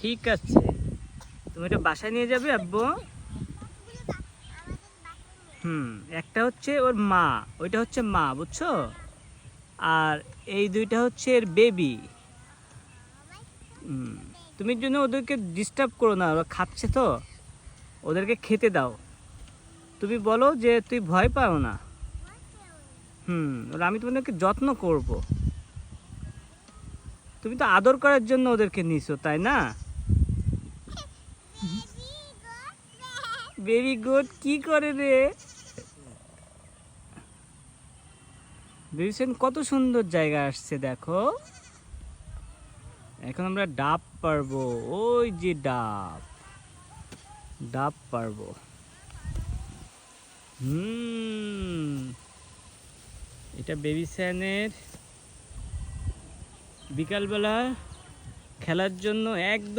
ঠিক আছে, তুমি এটা বাসায় নিয়ে যাবে আব্বু? একটা হচ্ছে ওর মা, ওইটা হচ্ছে মা, বুঝছো? আর এই দুইটা হচ্ছে এর বেবি। তুমি জন্য ওদেরকে ডিস্টার্ব করো না, ওরা খাচ্ছে তো, ওদেরকে খেতে দাও। তুমি বলো যে তুই ভয় পাও না। ওরা, আমি তোমাদেরকে যত্ন করব। তুমি তো আদর করার জন্য ওদেরকে নিছো, তাই না? Very good. কি করে রে? ভেবেছেন কত সুন্দর জায়গা আসছে, দেখো। এখন আমরা ডাব পারবো, ওই যে ডাব, ডাব পারবো। এটা বেবি স্যানের বিকালবেলা খেলার জন্য একদম